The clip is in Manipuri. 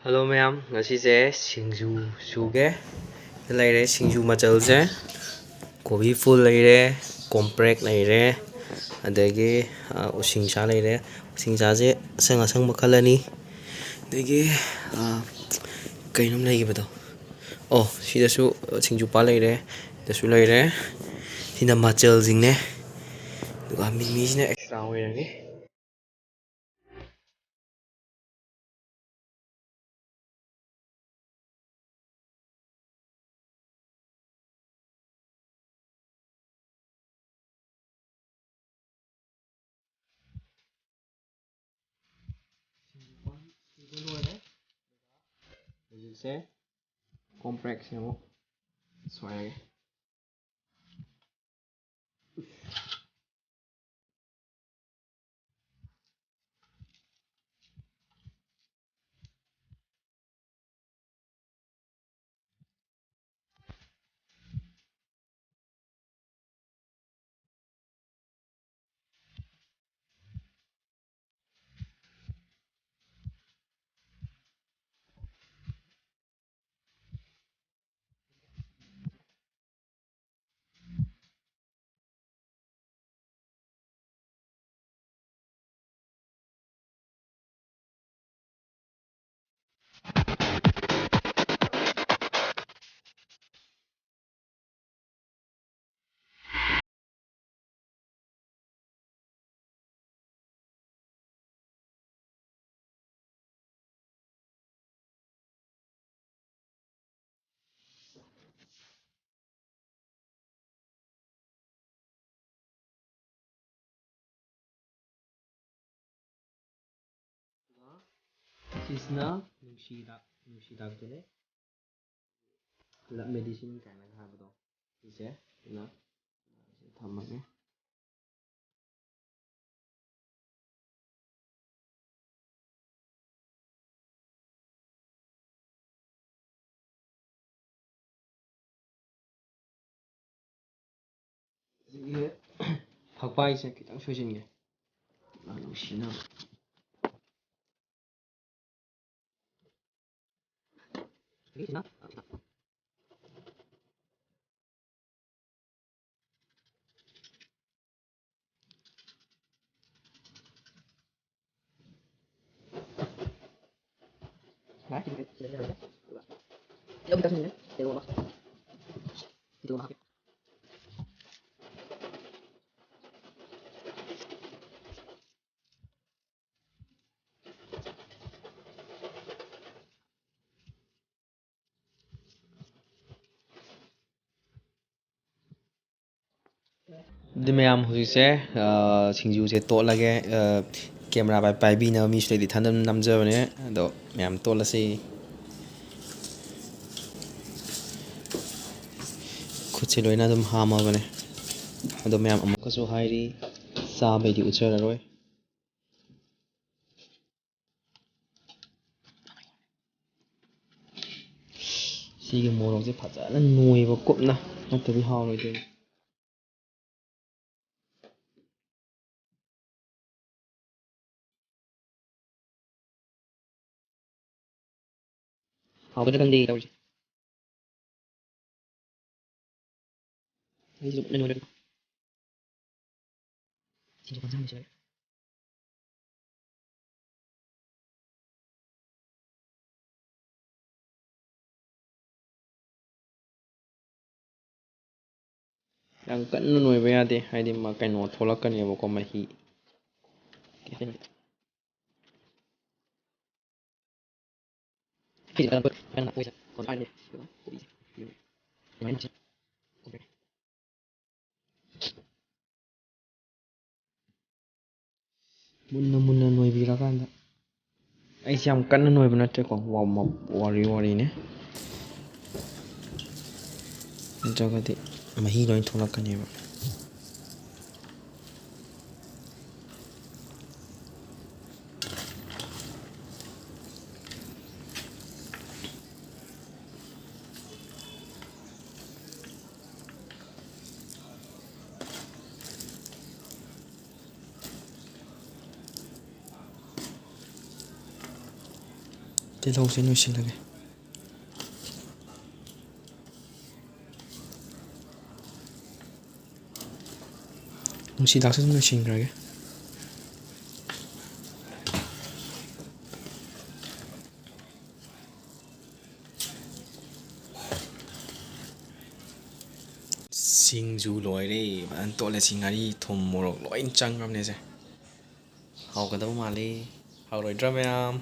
Hello ma'am, ngasize singju suge leire singju machalse kobi full leire comprek leire adagi usingsa leire usingsa je asang asang makal ani adagi kainam leigibado oh sidasu singju pa leire dasu leire sina machal jingne duga mimi sina extra oirani hujikse comprek semo soirage sisna nusidak dole medicine kaina habado ise na thamane ꯁꯤꯒꯤ ꯐꯛꯄꯥꯏꯁꯦ ꯈꯤꯇꯪ ꯁꯣꯏꯖꯤꯟꯒꯦ ꯅꯨꯡꯁꯤꯅ ꯑꯗꯨ ꯃꯌꯥꯝ ꯍꯧꯖꯤꯛꯁꯦ ꯁꯤꯡꯖꯨꯁꯦ ꯇꯣꯠꯂꯒꯦ ꯀꯦꯃꯦꯔꯥ ꯄꯥꯏꯕꯤꯅꯕ ꯃꯤꯁꯨ ꯂꯩꯇꯦ ꯏꯊꯟꯗ ꯑꯗꯨꯝ ꯅꯝꯖꯕꯅꯦ ꯑꯗꯣ ꯃꯌꯥꯝ ꯇꯣꯠꯂꯁꯤ ꯈꯨꯠꯁꯦ ꯂꯣꯏꯅ ꯑꯗꯨꯝ ꯍꯥꯝꯃꯕꯅꯦ ꯑꯗꯣ ꯃꯌꯥꯝ ꯑꯃꯨꯛꯀꯁꯨ ꯍꯥꯏꯔꯤ ꯆꯥꯕꯩꯗꯤ ꯎꯠꯆꯔꯔꯣꯏ ꯁꯤꯒꯤ ꯃꯣꯔꯣꯛꯁꯦ ꯐꯖꯅ ꯅꯣꯏꯕ ꯀꯨꯞꯅ ꯅꯠꯇ꯭ꯔꯗꯤ ꯍꯥꯎꯔꯣꯏꯗꯣꯏꯅꯤ ꯍꯥꯎꯒꯗ꯭ꯔꯥ ꯈꯪꯗꯦ ꯇꯧꯔꯤꯁꯦ ꯑꯩꯁꯨ ꯀꯨꯞꯅ ꯅꯣꯏꯔꯒ ꯁꯤꯁꯨ ꯄꯪꯁꯥꯝ ꯌꯥꯝ ꯀꯟꯅ ꯅꯣꯏꯕ ꯌꯥꯗꯦ ꯍꯥꯏꯗꯤ ꯀꯩꯅꯣ ꯊꯣꯛꯂꯛꯀꯅꯦꯕꯀꯣ ꯃꯍꯤ ꯃꯨꯟꯅ ꯃꯨꯟꯅ ꯅꯣꯏꯕꯤꯔꯀꯥꯟꯗ ꯑꯩꯁꯦ ꯌꯥꯝ ꯀꯟꯅ ꯅꯣꯏꯕ ꯅꯠꯇ꯭ꯔꯦꯀꯣ ꯋꯥꯔꯤꯅꯦ ꯅꯠꯇ꯭ꯔꯒꯗꯤ ꯃꯍꯤ ꯂꯣꯏ ꯊꯣꯛꯂꯛꯀꯅꯦꯕ ꯇꯤꯜꯍꯧꯁꯦ ꯅꯣꯏꯁꯤꯜꯂꯒꯦ ꯅꯨꯡꯁꯤꯗꯥꯛꯁꯨ ꯑꯗꯨꯝ ꯂꯣꯏꯁꯤꯟꯈ꯭ꯔꯒꯦ ꯁꯤꯡꯖꯨ ꯂꯣꯏꯔꯦ ꯐꯖꯅ ꯇꯣꯠꯂꯦ ꯁꯤ ꯉꯥꯔꯤ ꯊꯨꯝ ꯃꯣꯔꯣꯛ ꯂꯣꯏ ꯆꯪꯉꯕꯅꯦꯁꯦ ꯍꯥꯎꯒꯗꯕ ꯃꯥꯜꯂꯤ ꯍꯥꯎꯔꯣꯏꯗ꯭ꯔꯥ ꯃꯌꯥꯝ